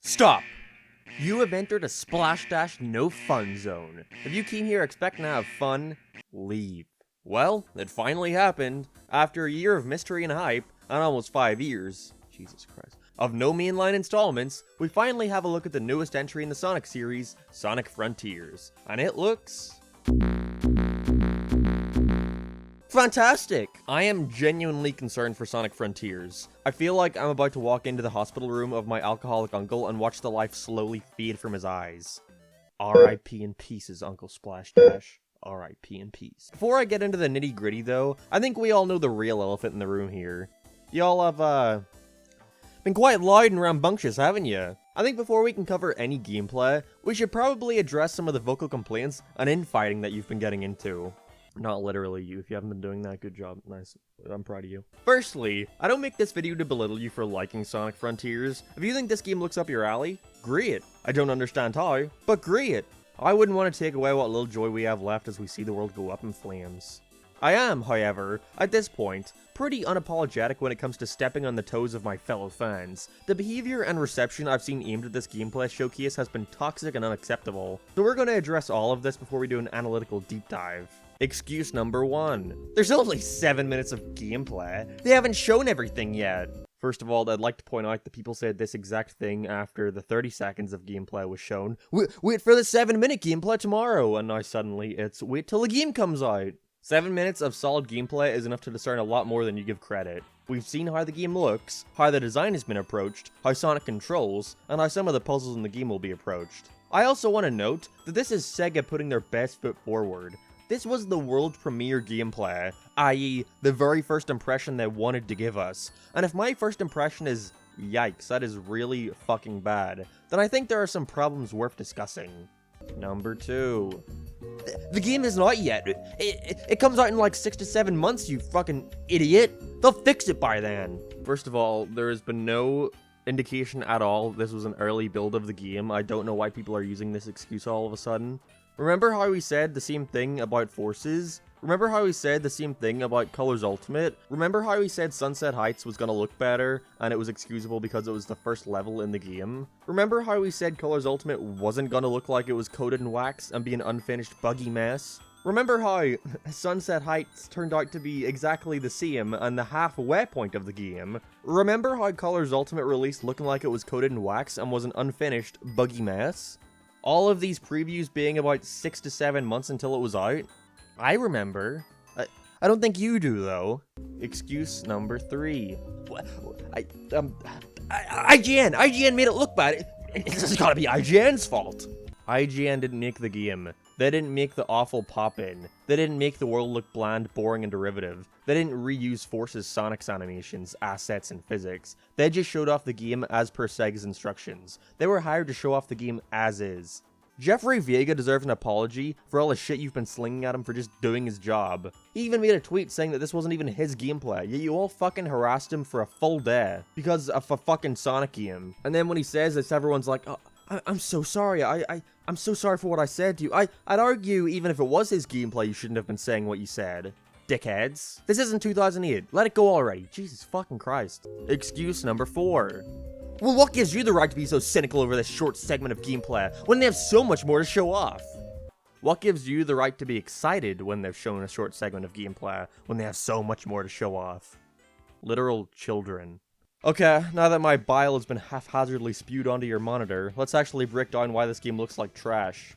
Stop! You have entered a splash dash no fun zone. If you came here expecting to have fun, leave. Well, it finally happened. After a year of mystery and hype, and almost 5 years, Jesus Christ, of no mainline installments, we finally have a look at the newest entry in the Sonic series, Sonic Frontiers. And it looks fantastic! I am genuinely concerned for Sonic Frontiers. I feel like I'm about to walk into the hospital room of my alcoholic uncle and watch the life slowly fade from his eyes. R.I.P. in pieces, Uncle Splash Dash. R.I.P. in peace. Before I get into the nitty gritty though, I think we all know the real elephant in the room here. Y'all have, been quite loud and rambunctious, haven't you? I think before we can cover any gameplay, we should probably address some of the vocal complaints and infighting that you've been getting into. Not literally you. If you haven't been doing that, good job. Nice. I'm proud of you. Firstly, I don't make this video to belittle you for liking Sonic Frontiers. If you think this game looks up your alley, great. I don't understand how, but great. I wouldn't want to take away what little joy we have left as we see the world go up in flames. I am, however, at this point, pretty unapologetic when it comes to stepping on the toes of my fellow fans. The behavior and reception I've seen aimed at this gameplay showcase has been toxic and unacceptable, so we're going to address all of this before we do an analytical deep dive. Excuse number 1. There's only 7 minutes of gameplay. They haven't shown everything yet. First of all, I'd like to point out that people said this exact thing after the 30 seconds of gameplay was shown. Wait for the 7-minute gameplay tomorrow, and now suddenly it's wait till the game comes out. 7 minutes of solid gameplay is enough to discern a lot more than you give credit. We've seen how the game looks, how the design has been approached, how Sonic controls, and how some of the puzzles in the game will be approached. I also want to note that this is Sega putting their best foot forward. This was the world premiere gameplay, i.e. the very first impression they wanted to give us. And if my first impression is, yikes, that is really fucking bad, then I think there are some problems worth discussing. Number 2. The game isn't out yet. It comes out in like 6 to 7 months, you fucking idiot. They'll fix it by then. First of all, there has been no indication at all this was an early build of the game. I don't know why people are using this excuse all of a sudden. Remember how we said the same thing about Forces? Remember how we said the same thing about Colors Ultimate? Remember how we said Sunset Heights was gonna look better, and it was excusable because it was the first level in the game? Remember how we said Colors Ultimate wasn't gonna look like it was coated in wax and be an unfinished buggy mess? Remember how Sunset Heights turned out to be exactly the same and the halfway point of the game? Remember how Colors Ultimate released looking like it was coated in wax and was an unfinished buggy mess? All of these previews being about 6 to 7 months until it was out? I remember. I don't think you do, though. Excuse number 3. IGN made it look bad. It's gotta be IGN's fault. IGN didn't make the game. They didn't make the awful pop-in. They didn't make the world look bland, boring, and derivative. They didn't reuse Force's Sonic's animations, assets, and physics. They just showed off the game as per Sega's instructions. They were hired to show off the game as is. Jeffrey Vega deserves an apology for all the shit you've been slinging at him for just doing his job. He even made a tweet saying that this wasn't even his gameplay, yet you all fucking harassed him for a full day because of a fucking Sonic game. And then when he says this, everyone's like, oh, I'm so sorry, I'm so sorry for what I said to you. I'd argue even if it was his gameplay, you shouldn't have been saying what you said. Dickheads. This isn't 2008. Let it go already. Jesus fucking Christ. Excuse number 4. Well, what gives you the right to be so cynical over this short segment of gameplay when they have so much more to show off? What gives you the right to be excited when they've shown a short segment of gameplay when they have so much more to show off? Literal children. Okay, now that my bile has been haphazardly spewed onto your monitor, let's actually break down why this game looks like trash.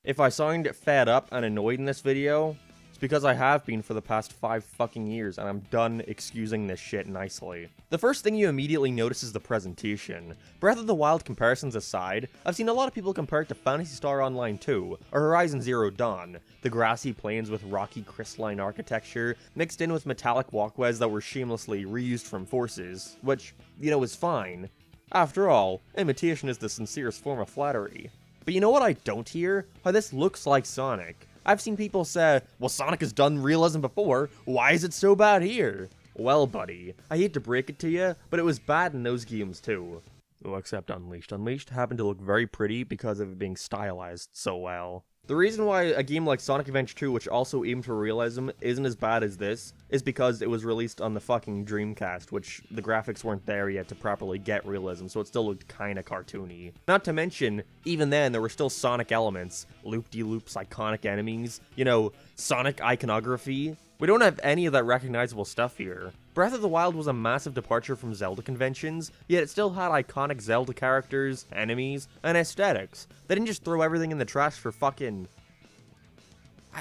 If I sound fed up and annoyed in this video, it's because I have been for the past 5 fucking years, and I'm done excusing this shit nicely. The first thing you immediately notice is the presentation. Breath of the Wild comparisons aside, I've seen a lot of people compare it to Phantasy Star Online 2, or Horizon Zero Dawn. The grassy plains with rocky crystalline architecture, mixed in with metallic walkways that were shamelessly reused from Forces, which, you know, is fine. After all, imitation is the sincerest form of flattery. But you know what I don't hear? How this looks like Sonic. I've seen people say, well, Sonic has done realism before, why is it so bad here? Well, buddy, I hate to break it to you, but it was bad in those games too. Oh, except Unleashed. Unleashed happened to look very pretty because of it being stylized so well. The reason why a game like Sonic Adventure 2, which also aimed for realism, isn't as bad as this, is because it was released on the fucking Dreamcast, which the graphics weren't there yet to properly get realism, so it still looked kinda cartoony. Not to mention, even then, there were still Sonic elements, loop-de-loops, iconic enemies, you know, Sonic iconography. We don't have any of that recognizable stuff here. Breath of the Wild was a massive departure from Zelda conventions, yet it still had iconic Zelda characters, enemies, and aesthetics. They didn't just throw everything in the trash for fucking...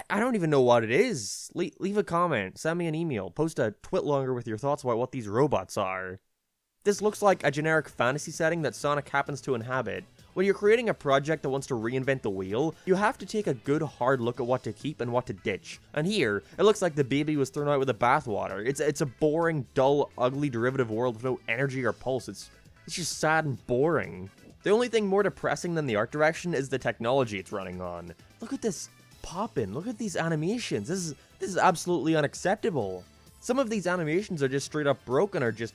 I don't even know what it is. Leave a comment, send me an email, post a twitlonger with your thoughts about what these robots are. This looks like a generic fantasy setting that Sonic happens to inhabit. When you're creating a project that wants to reinvent the wheel, you have to take a good hard look at what to keep and what to ditch. And here, it looks like the baby was thrown out with the bathwater. It's a boring, dull, ugly derivative world with no energy or pulse. It's just sad and boring. The only thing more depressing than the art direction is the technology it's running on. Look at this poppin', look at these animations. This is absolutely unacceptable. Some of these animations are just straight up broken or just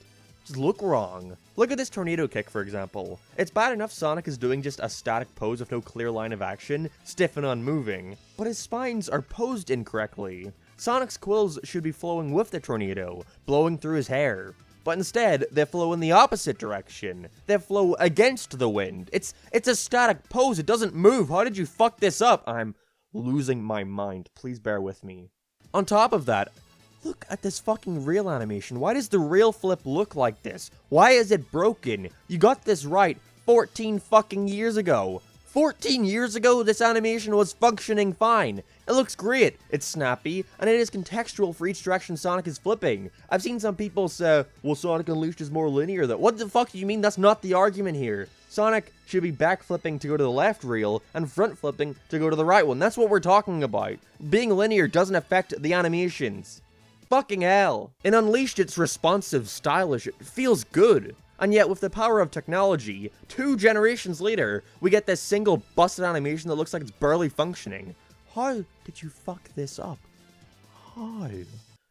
look wrong. Look at this tornado kick, for example. It's bad enough Sonic is doing just a static pose with no clear line of action, stiff and unmoving, but his spines are posed incorrectly. Sonic's quills should be flowing with the tornado, blowing through his hair. But instead, they flow in the opposite direction. They flow against the wind. It's a static pose, it doesn't move. How did you fuck this up? I'm losing my mind. Please bear with me. On top of that, look at this fucking reel animation. Why does the reel flip look like this? Why is it broken? You got this right 14 fucking years ago. 14 years ago, this animation was functioning fine. It looks great, it's snappy, and it is contextual for each direction Sonic is flipping. I've seen some people say, well, Sonic Unleashed is more linear though. What the fuck do you mean? That's not the argument here. Sonic should be back flipping to go to the left reel, and front flipping to go to the right one. That's what we're talking about. Being linear doesn't affect the animations. Fucking hell. In Unleashed, it's responsive, stylish, it feels good. And yet, with the power of technology, 2 generations later, we get this single busted animation that looks like it's barely functioning. How did you fuck this up? How?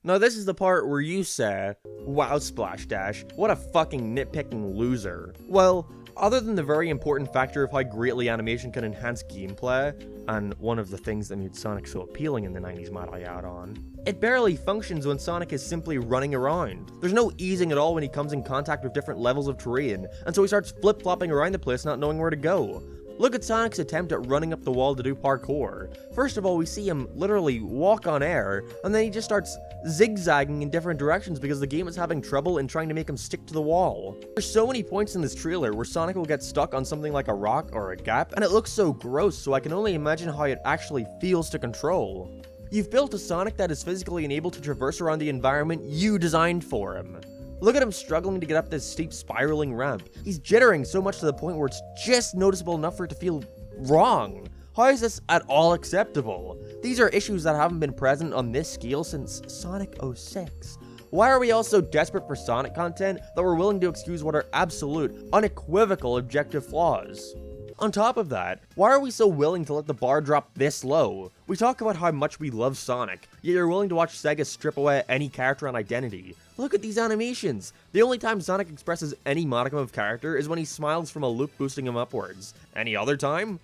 Now, this is the part where you say, wow, Splash Dash, what a fucking nitpicking loser. Well, other than the very important factor of how greatly animation can enhance gameplay, and one of the things that made Sonic so appealing in the 90s, might I add on, it barely functions when Sonic is simply running around. There's no easing at all when he comes in contact with different levels of terrain, and so he starts flip-flopping around the place not knowing where to go. Look at Sonic's attempt at running up the wall to do parkour. First of all, we see him literally walk on air, and then he just starts zigzagging in different directions because the game is having trouble in trying to make him stick to the wall. There's so many points in this trailer where Sonic will get stuck on something like a rock or a gap, and it looks so gross, so I can only imagine how it actually feels to control. You've built a Sonic that is physically unable to traverse around the environment you designed for him. Look at him struggling to get up this steep spiraling ramp. He's jittering so much to the point where it's just noticeable enough for it to feel wrong. How is this at all acceptable? These are issues that haven't been present on this scale since Sonic 06. Why are we all so desperate for Sonic content that we're willing to excuse what are absolute, unequivocal objective flaws? On top of that, why are we so willing to let the bar drop this low? We talk about how much we love Sonic, yet you're willing to watch Sega strip away any character and identity. Look at these animations! The only time Sonic expresses any modicum of character is when he smiles from a loop boosting him upwards. Any other time?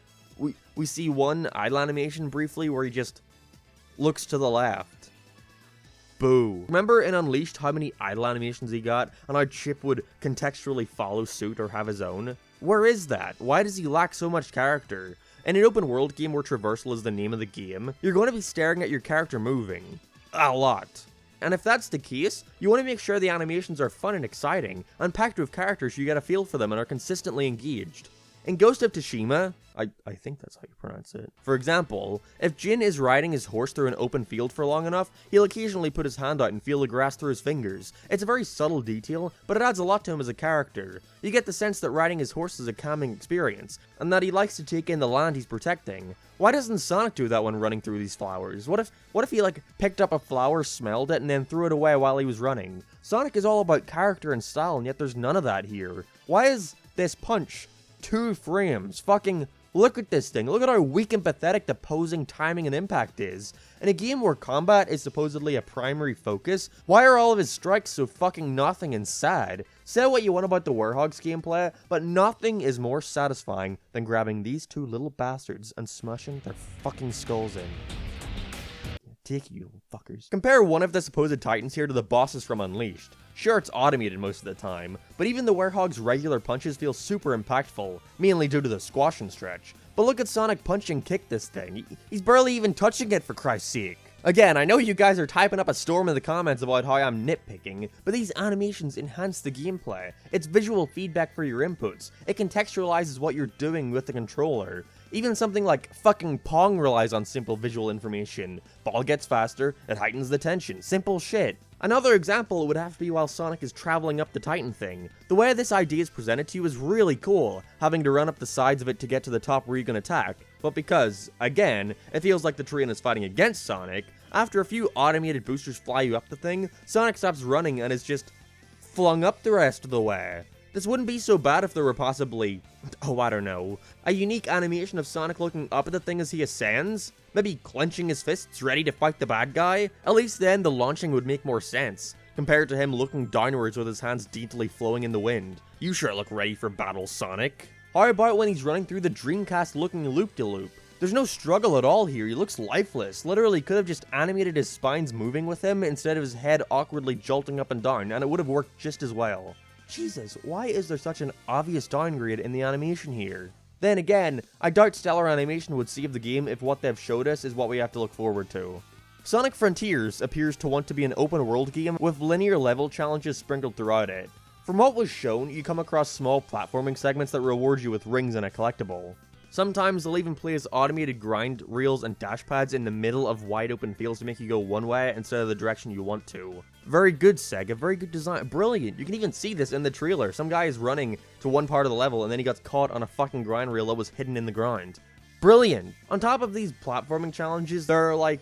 We see one idle animation briefly where he just looks to the left. Boo. Remember in Unleashed how many idle animations he got, and how Chip would contextually follow suit or have his own? Where is that? Why does he lack so much character? In an open world game where traversal is the name of the game, you're going to be staring at your character moving. A lot. And if that's the case, you want to make sure the animations are fun and exciting, and packed with characters so you get a feel for them and are consistently engaged. In Ghost of Tsushima, I think that's how you pronounce it. For example, if Jin is riding his horse through an open field for long enough, he'll occasionally put his hand out and feel the grass through his fingers. It's a very subtle detail, but it adds a lot to him as a character. You get the sense that riding his horse is a calming experience, and that he likes to take in the land he's protecting. Why doesn't Sonic do that when running through these flowers? What if he picked up a flower, smelled it, and then threw it away while he was running? Sonic is all about character and style, and yet there's none of that here. Why is this punch 2 frames? Fucking Look at this thing, look at how weak and pathetic the posing, timing, and impact is. In a game where combat is supposedly a primary focus, why are all of his strikes so fucking nothing and sad? Say what you want about the Warhog's gameplay, but nothing is more satisfying than grabbing these two little bastards and smushing their fucking skulls in. Take you little fuckers. Compare one of the supposed titans here to the bosses from Unleashed. Sure, it's automated most of the time, but even the Warhog's regular punches feel super impactful, mainly due to the squash and stretch. But look at Sonic punch and kick this thing. He's barely even touching it, for Christ's sake. Again, I know you guys are typing up a storm in the comments about how I'm nitpicking, but these animations enhance the gameplay. It's visual feedback for your inputs. It contextualizes what you're doing with the controller. Even something like fucking Pong relies on simple visual information. Ball gets faster, it heightens the tension. Simple shit. Another example would have to be while Sonic is traveling up the Titan thing. The way this idea is presented to you is really cool, having to run up the sides of it to get to the top where you can attack. But because, again, it feels like the train is fighting against Sonic, after a few automated boosters fly you up the thing, Sonic stops running and is just flung up the rest of the way. This wouldn't be so bad if there were possibly, oh I don't know, a unique animation of Sonic looking up at the thing as he ascends? Maybe clenching his fists ready to fight the bad guy? At least then the launching would make more sense, compared to him looking downwards with his hands daintily flowing in the wind. You sure look ready for battle, Sonic. How about when he's running through the Dreamcast looking loop-de-loop? There's no struggle at all here, he looks lifeless. Literally could have just animated his spines moving with him instead of his head awkwardly jolting up and down, and it would have worked just as well. Jesus, why is there such an obvious downgrade in the animation here? Then again, I doubt stellar animation would save the game if what they've showed us is what we have to look forward to. Sonic Frontiers appears to want to be an open world game with linear level challenges sprinkled throughout it. From what was shown, you come across small platforming segments that reward you with rings and a collectible. Sometimes they'll even place automated grind reels and dash pads in the middle of wide open fields to make you go one way instead of the direction you want to. Very good, Sega, very good design, brilliant. You can even see this in the trailer. Some guy is running to one part of the level and then he got caught on a fucking grind reel that was hidden in the ground. Brilliant! On top of these platforming challenges, there are like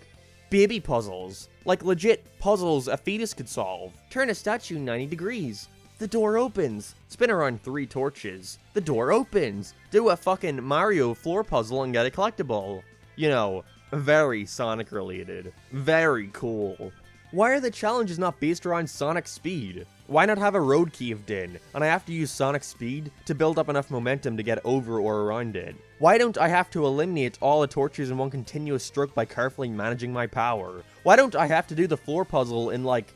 baby puzzles. Like legit puzzles a fetus could solve. Turn a statue 90 degrees. The door opens. Spin around 3 torches. The door opens. Do a fucking Mario floor puzzle and get a collectible. You know, very Sonic related. Very cool. Why are the challenges not based around Sonic's speed? Why not have a road caved in, and I have to use Sonic's speed to build up enough momentum to get over or around it? Why don't I have to eliminate all the torches in one continuous stroke by carefully managing my power? Why don't I have to do the floor puzzle in like,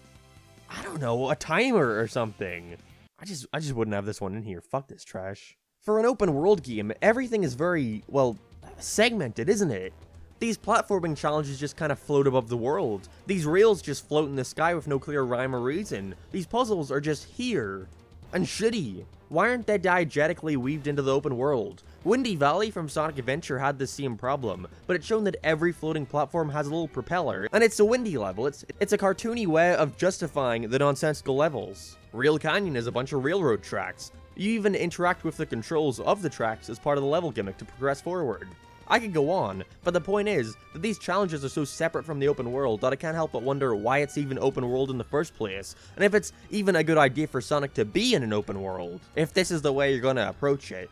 I don't know, a timer or something? I just wouldn't have this one in here. Fuck this trash. For an open world game, everything is very, well, segmented, isn't it? These platforming challenges just kind of float above the world. These rails just float in the sky with no clear rhyme or reason. These puzzles are just here. And shitty. Why aren't they diegetically weaved into the open world? Windy Valley from Sonic Adventure had the same problem, but it's shown that every floating platform has a little propeller, and it's a windy level. It's a cartoony way of justifying the nonsensical levels. Rail Canyon is a bunch of railroad tracks. You even interact with the controls of the tracks as part of the level gimmick to progress forward. I could go on, but the point is that these challenges are so separate from the open world that I can't help but wonder why it's even open world in the first place, and if it's even a good idea for Sonic to be in an open world, if this is the way you're gonna approach it.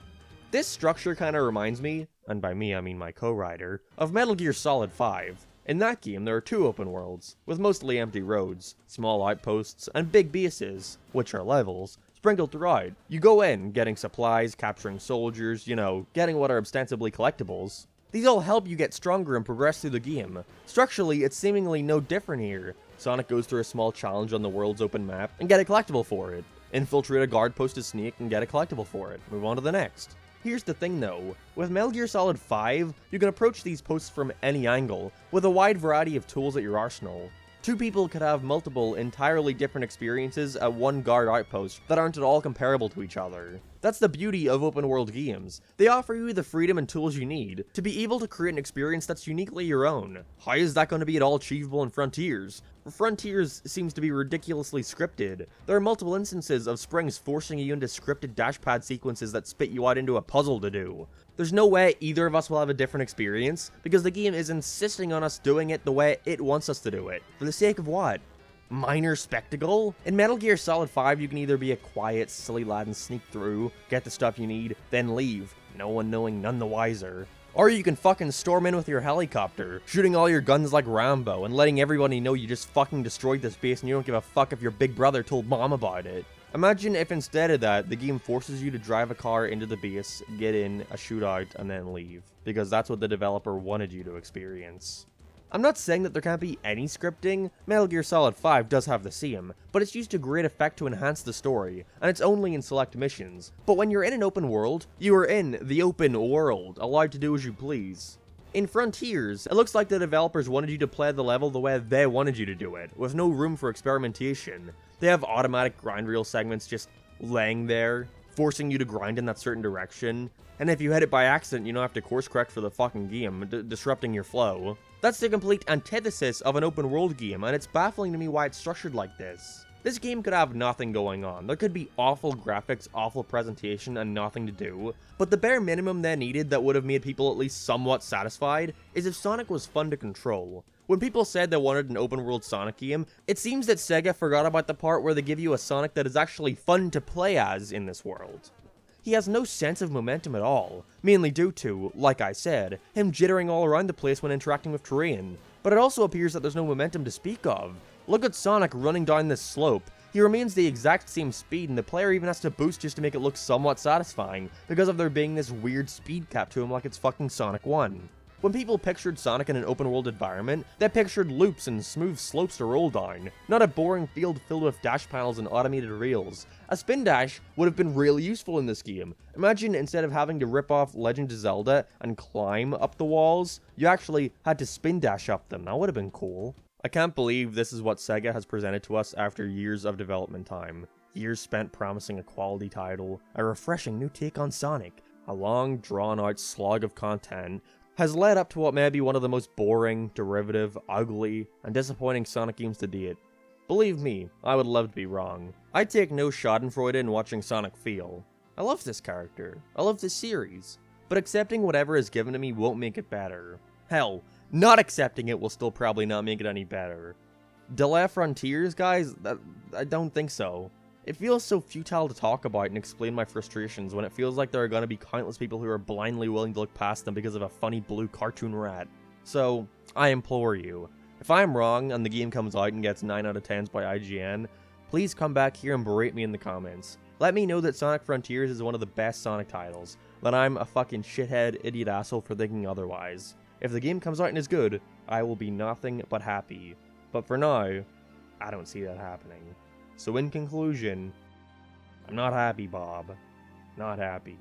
This structure kinda reminds me, and by me I mean my co-writer, of Metal Gear Solid 5. In that game, there are 2 open worlds, with mostly empty roads, small outposts, and big bases, which are levels, sprinkled throughout. You go in, getting supplies, capturing soldiers, you know, getting what are ostensibly collectibles. These all help you get stronger and progress through the game. Structurally, it's seemingly no different here. Sonic goes through a small challenge on the world's open map and get a collectible for it. Infiltrate a guard post to sneak and get a collectible for it. Move on to the next. Here's the thing though, with Metal Gear Solid 5, you can approach these posts from any angle, with a wide variety of tools at your arsenal. 2 people could have multiple, entirely different experiences at one guard outpost that aren't at all comparable to each other. That's the beauty of open world games. They offer you the freedom and tools you need to be able to create an experience that's uniquely your own. How is that going to be at all achievable in Frontiers? Frontiers seems to be ridiculously scripted. There are multiple instances of springs forcing you into scripted dashpad sequences that spit you out into a puzzle to do. There's no way either of us will have a different experience, because the game is insisting on us doing it the way it wants us to do it. For the sake of what? Minor spectacle? In Metal Gear Solid 5, you can either be a quiet, silly lad and sneak through, get the stuff you need, then leave, no one knowing, none the wiser. Or you can fucking storm in with your helicopter, shooting all your guns like Rambo, and letting everybody know you just fucking destroyed this base and you don't give a fuck if your big brother told mom about it. Imagine if instead of that, the game forces you to drive a car into the base, get in, a shootout, and then leave. Because that's what the developer wanted you to experience. I'm not saying that there can't be any scripting. Metal Gear Solid 5 does have the same, but it's used to great effect to enhance the story, and it's only in select missions. But when you're in an open world, you are in the open world, allowed to do as you please. In Frontiers, it looks like the developers wanted you to play the level the way they wanted you to do it, with no room for experimentation. They have automatic grind reel segments just laying there, forcing you to grind in that certain direction, and if you hit it by accident, you don't have to course correct for the fucking game, disrupting your flow. That's the complete antithesis of an open world game, and it's baffling to me why it's structured like this. This game could have nothing going on. There could be awful graphics, awful presentation, and nothing to do, but the bare minimum they needed that would have made people at least somewhat satisfied is if Sonic was fun to control. When people said they wanted an open world Sonic game, it seems that Sega forgot about the part where they give you a Sonic that is actually fun to play as in this world. He has no sense of momentum at all, mainly due to, like I said, him jittering all around the place when interacting with terrain. But it also appears that there's no momentum to speak of. Look at Sonic running down this slope. He remains the exact same speed, and the player even has to boost just to make it look somewhat satisfying, because of there being this weird speed cap to him like it's fucking Sonic 1. When people pictured Sonic in an open world environment, they pictured loops and smooth slopes to roll down, not a boring field filled with dash panels and automated rails. A spin dash would have been really useful in this game. Imagine instead of having to rip off Legend of Zelda and climb up the walls, you actually had to spin dash up them. That would have been cool. I can't believe this is what Sega has presented to us after years of development time. Years spent promising a quality title, a refreshing new take on Sonic, a long drawn out slog of content, has led up to what may be one of the most boring, derivative, ugly, and disappointing Sonic games to date. Believe me, I would love to be wrong. I take no schadenfreude in watching Sonic fail. I love this character, I love this series, but accepting whatever is given to me won't make it better. Hell, not accepting it will still probably not make it any better. Delay Frontiers, guys? I don't think so. It feels so futile to talk about and explain my frustrations when it feels like there are going to be countless people who are blindly willing to look past them because of a funny blue cartoon rat. So, I implore you, if I am wrong and the game comes out and gets 9 out of 10s by IGN, please come back here and berate me in the comments. Let me know that Sonic Frontiers is one of the best Sonic titles, that I'm a fucking shithead idiot asshole for thinking otherwise. If the game comes out and is good, I will be nothing but happy. But for now, I don't see that happening. So in conclusion, I'm not happy, Bob. Not happy.